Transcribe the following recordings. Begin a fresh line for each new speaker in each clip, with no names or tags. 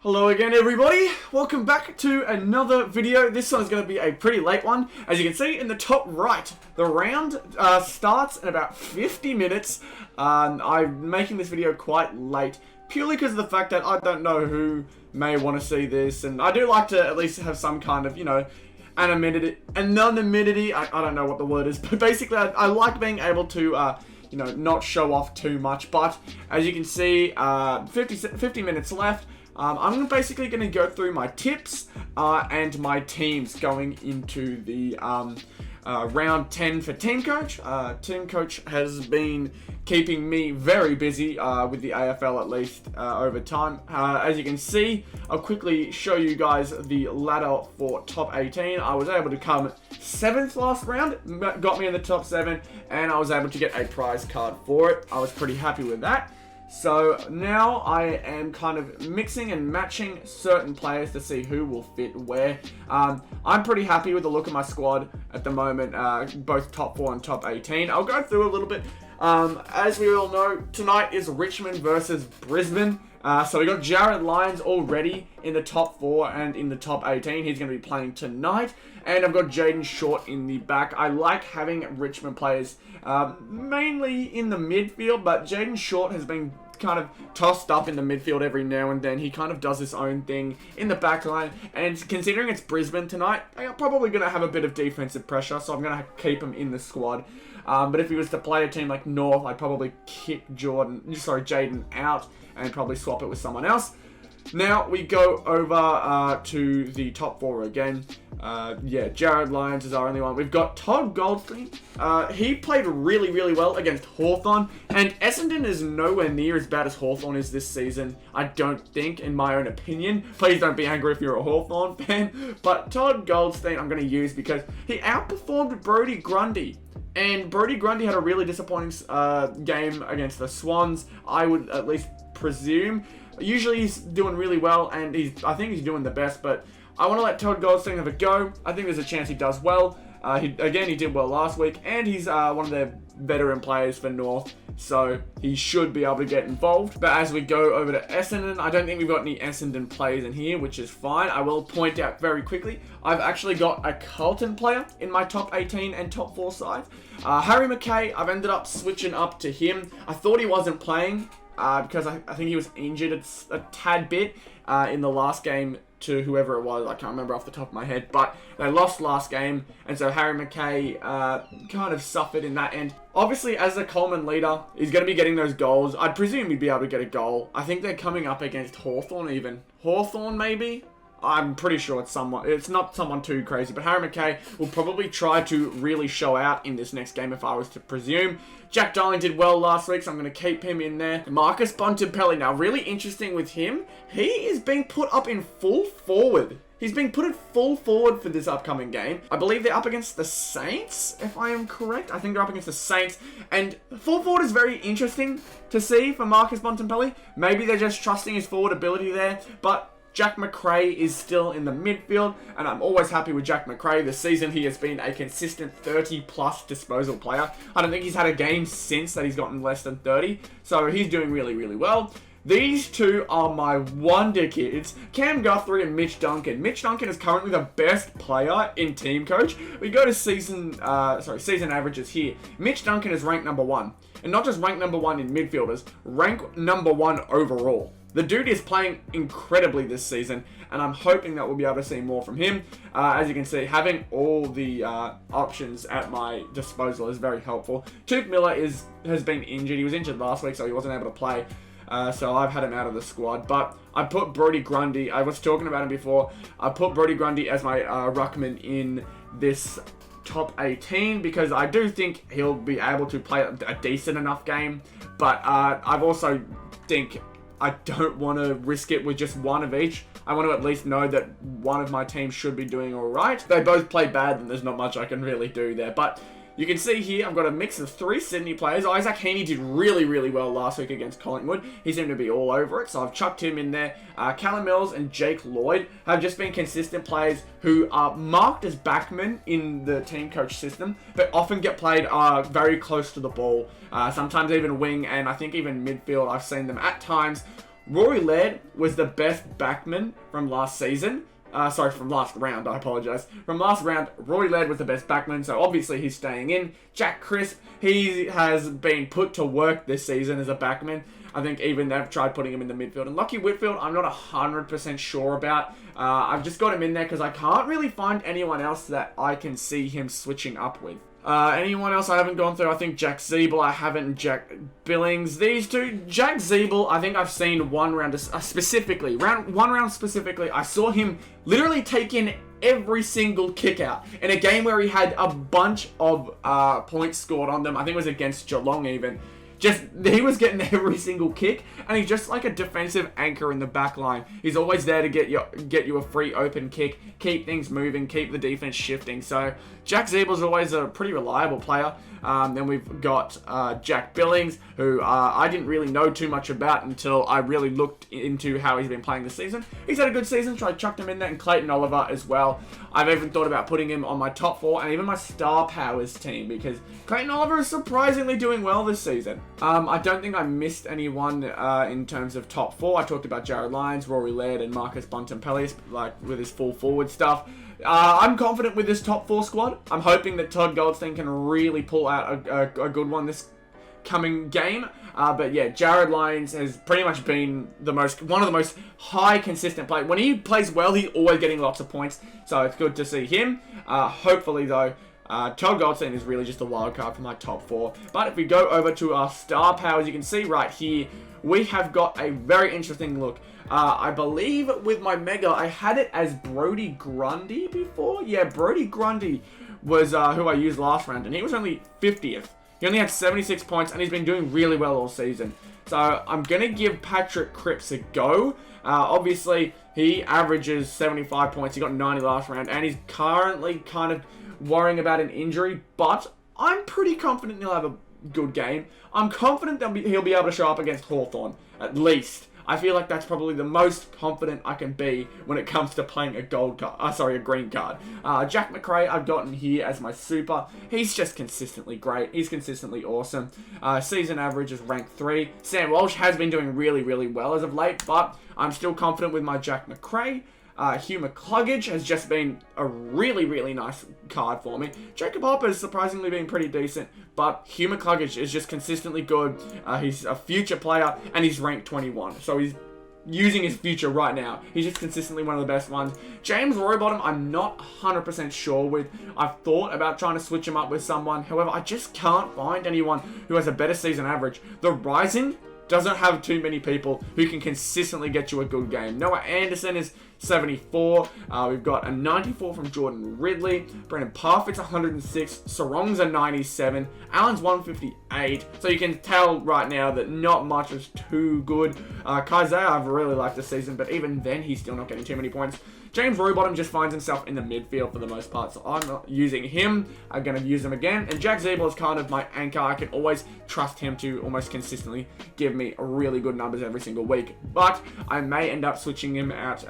Hello again everybody, welcome back to another video. This one is going to be a pretty late one. As you can see in the top right, the round starts in about 50 minutes. I'm making this video quite late, purely because of the fact that I don't know who may want to see this. And I do like to at least have some kind of, anonymity. I don't know what the word is, but basically I like being able to not show off too much. But as you can see, 50 minutes left. I'm basically going to go through my tips and my teams going into the round 10 for Teamcoach. Teamcoach has been keeping me very busy with the AFL at least over time. As you can see, I'll quickly show you guys the ladder for top 18. I was able to come 7th last round, got me in the top 7, and I was able to get a prize card for it. I was pretty happy with that. So now I am kind of mixing and matching certain players to see who will fit where. I'm pretty happy with the look of my squad at the moment, both top 4 and top 18. I'll go through a little bit. As we all know, tonight is Richmond versus Brisbane. So we got Jared Lyons already in the top 4 and in the top 18. He's going to be playing tonight. And I've got Jaden Short in the back. I like having Richmond players mainly in the midfield, but Jaden Short has been kind of tossed up in the midfield every now and then. He kind of does his own thing in the back line. And considering it's Brisbane tonight, I'm probably going to have a bit of defensive pressure, so I'm going to keep him in the squad. But if he was to play a team like North, I'd probably kick Jaden out and probably swap it with someone else. Now we go over to the top 4 again. Jared Lyons is our only one. We've got Todd Goldstein. He played really well against Hawthorn, and Essendon is nowhere near as bad as Hawthorn is this season, I don't think, in my own opinion. Please don't be angry if you're a Hawthorn fan, but Todd Goldstein I'm going to use because he outperformed Brodie Grundy. And Brodie Grundy had a really disappointing game against the Swans, I would at least presume. Usually he's doing really well, and I think he's doing the best, but I want to let Todd Goldstein have a go. I think there's a chance he does well. He did well last week, and he's one of their veteran players for North, so he should be able to get involved. But as we go over to Essendon, I don't think we've got any Essendon players in here, which is fine. I will point out very quickly, I've actually got a Carlton player in my top 18 and top 4 side. Harry Mcrae, I've ended up switching up to him. I thought he wasn't playing because I think he was injured a tad bit in the last game to whoever it was. I can't remember off the top of my head, but they lost last game, and so Harry Mcrae kind of suffered in that end. Obviously, as a Coleman leader, he's going to be getting those goals. I'd presume he'd be able to get a goal. I think they're coming up against Hawthorn even. Hawthorn maybe? I'm pretty sure it's not someone too crazy, but Harry Mcrae will probably try to really show out in this next game if I was to presume. Jack Darling did well last week, so I'm going to keep him in there. Marcus Bontempelli, now really interesting with him, he is being put up in full forward. He's being put at full forward for this upcoming game. I believe they're up against the Saints, if I am correct. I think they're up against the Saints. And full forward is very interesting to see for Marcus Bontempelli. Maybe they're just trusting his forward ability there, but Jack Macrae is still in the midfield, and I'm always happy with Jack Macrae. This season, he has been a consistent 30-plus disposal player. I don't think he's had a game since that he's gotten less than 30, so he's doing really well. These two are my wonder kids, Cam Guthrie and Mitch Duncan. Mitch Duncan is currently the best player in Teamcoach. We go to season averages here. Mitch Duncan is ranked number 1, and not just ranked number 1 in midfielders, ranked number 1 overall. The dude is playing incredibly this season, and I'm hoping that we'll be able to see more from him. As you can see, having all the options at my disposal is very helpful. Tuke Miller has been injured. He was injured last week, so he wasn't able to play. So I've had him out of the squad. But I put Brodie Grundy, I was talking about him before, I put Brodie Grundy as my ruckman in this top 18 because I do think he'll be able to play a decent enough game. But I've also think I don't want to risk it with just one of each. I want to at least know that one of my teams should be doing alright. They both play bad, and there's not much I can really do there. But you can see here, I've got a mix of 3 Sydney players. Isaac Heaney did really well last week against Collingwood. He seemed to be all over it, so I've chucked him in there. Callum Mills and Jake Lloyd have just been consistent players who are marked as backmen in the Teamcoach system, but often get played very close to the ball. Sometimes even wing, and I think even midfield. I've seen them at times Rory Laird was the best backman from last season. From last round, I apologise. From last round, Rory Laird was the best backman, so obviously he's staying in. Jack Crisp, he has been put to work this season as a backman. I think even they've tried putting him in the midfield. And Lucky Whitfield, I'm not 100% sure about. I've just got him in there because I can't really find anyone else that I can see him switching up with. Anyone else I haven't gone through? I think Jack Zeeble, I haven't. Jack Billings, these two. Jack Zeeble, I think I've seen one round specifically. One round specifically, I saw him literally take in every single kick out in a game where he had a bunch of points scored on them. I think it was against Geelong even. He was getting every single kick, and he's just like a defensive anchor in the back line. He's always there to get you a free open kick, keep things moving, keep the defense shifting. So Jack Zeeble's always a pretty reliable player. Then we've got Jack Billings, who I didn't really know too much about until I really looked into how he's been playing this season. He's had a good season, so I chucked him in there, and Clayton Oliver as well. I've even thought about putting him on my top 4 and even my Star Powers team because Clayton Oliver is surprisingly doing well this season. I don't think I missed anyone in terms of top 4. I talked about Jared Lyons, Rory Laird, and Marcus Bontempelli, like with his full forward stuff. I'm confident with this top 4 squad. I'm hoping that Todd Goldstein can really pull out a good one this coming game. But yeah, Jared Lyons has pretty much been one of the most high consistent players. When he plays well, he's always getting lots of points. So it's good to see him. Hopefully though, Todd Goldstein is really just a wild card for my top 4. But if we go over to our star powers, you can see right here, we have got a very interesting look. I believe with my Mega, I had it as Brodie Grundy before. Yeah, Brodie Grundy was who I used last round, and he was only 50th. He only had 76 points, and he's been doing really well all season. So I'm going to give Patrick Cripps a go. Obviously, he averages 75 points. He got 90 last round, and he's currently kind of worrying about an injury, but I'm pretty confident he'll have a good game. I'm confident that he'll be able to show up against Hawthorn, at least. I feel like that's probably the most confident I can be when it comes to playing a green card. Jack Macrae, I've gotten here as my super. He's just consistently great. He's consistently awesome. Season average is rank 3. Sam Walsh has been doing really, really well as of late, but I'm still confident with my Jack Macrae. Hugh McCluggage has just been a really, really nice card for me. Jacob Hopper has surprisingly been pretty decent, but Hugh McCluggage is just consistently good. He's a future player, and he's ranked 21, so he's using his future right now. He's just consistently one of the best ones. James Rowbottom, I'm not 100% sure with. I've thought about trying to switch him up with someone. However, I just can't find anyone who has a better season average. The Rising doesn't have too many people who can consistently get you a good game. Noah Anderson is 74. We've got a 94 from Jordan Ridley. Brendan Parfitt's 106. Sarong's a 97. Allen's 158. So you can tell right now that not much is too good. Kaiser, I've really liked this season, but even then, he's still not getting too many points. James Rowbottom just finds himself in the midfield for the most part, so I'm not using him. I'm going to use him again. And Jack Zeeble is kind of my anchor. I can always trust him to almost consistently give me really good numbers every single week. But I may end up switching him out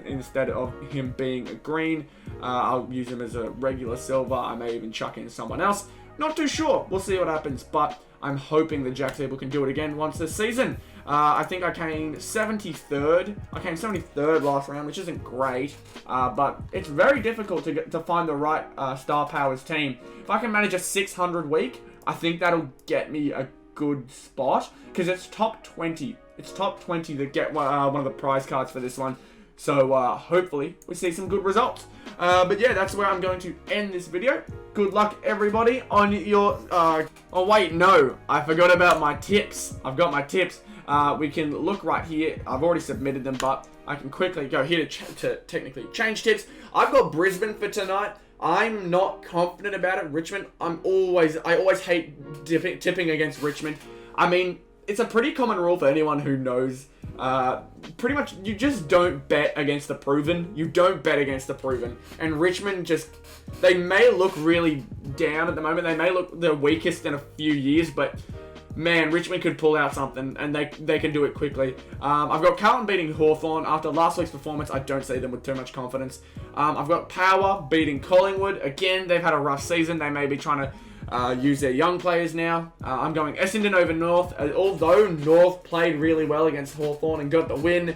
instead of him being a green. I'll use him as a regular silver. I may even chuck in someone else. Not too sure. We'll see what happens. But I'm hoping that Jack Zeeble can do it again once this season. I think I came 73rd. I came 73rd last round, which isn't great, but it's very difficult to find the right Star Powers team. If I can manage a 600 week, I think that'll get me a good spot, because it's top 20. It's top 20 that get one of the prize cards for this one. So hopefully we see some good results. But yeah, that's where I'm going to end this video. Good luck, everybody, on your... oh, wait, no. I forgot about my tips. I've got my tips. We can look right here. I've already submitted them, but I can quickly go here to technically change tips. I've got Brisbane for tonight. I'm not confident about it. Richmond, I always hate tipping against Richmond. I mean, it's a pretty common rule for anyone who knows. Pretty much, you just don't bet against the proven. You don't bet against the proven. And Richmond just, they may look really down at the moment. They may look the weakest in a few years, but man, Richmond could pull out something, and they can do it quickly. I've got Carlton beating Hawthorn. After last week's performance, I don't see them with too much confidence. I've got Power beating Collingwood. Again, they've had a rough season. They may be trying to use their young players now. I'm going Essendon over North. Although North played really well against Hawthorn and got the win,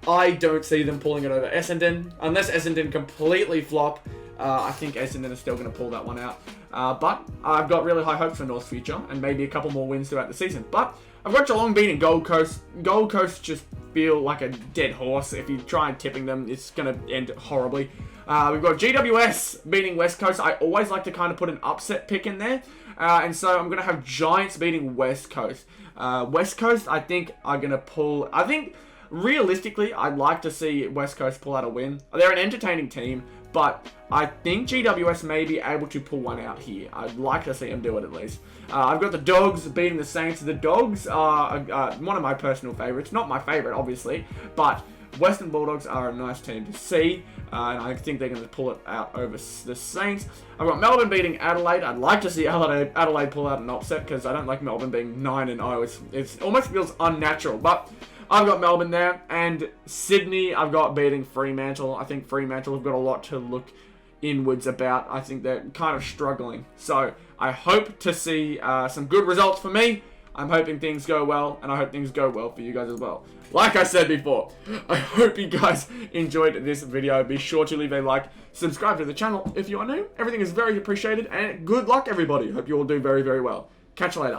I don't see them pulling it over Essendon. Unless Essendon completely flop, I think Essendon is still going to pull that one out. But I've got really high hopes for North's future and maybe a couple more wins throughout the season. But I've got Geelong beating Gold Coast. Gold Coast just feel like a dead horse. If you try and tipping them, it's going to end horribly. We've got GWS beating West Coast. I always like to kind of put an upset pick in there. And so I'm going to have Giants beating West Coast. West Coast, I think, are going to pull... I think, realistically, I'd like to see West Coast pull out a win. They're an entertaining team, but I think GWS may be able to pull one out here. I'd like to see them do it at least. I've got the Dogs beating the Saints. The Dogs are one of my personal favourites. Not my favourite, obviously, but Western Bulldogs are a nice team to see, and I think they're going to pull it out over the Saints. I've got Melbourne beating Adelaide. I'd like to see Adelaide pull out an upset because I don't like Melbourne being 9-0. It almost feels unnatural, but I've got Melbourne there, and Sydney I've got beating Fremantle. I think Fremantle have got a lot to look inwards about. I think they're kind of struggling. So I hope to see some good results for me. I'm hoping things go well, and I hope things go well for you guys as well. Like I said before, I hope you guys enjoyed this video. Be sure to leave a like, subscribe to the channel if you are new. Everything is very appreciated, and good luck everybody. Hope you all do very, very well. Catch you later.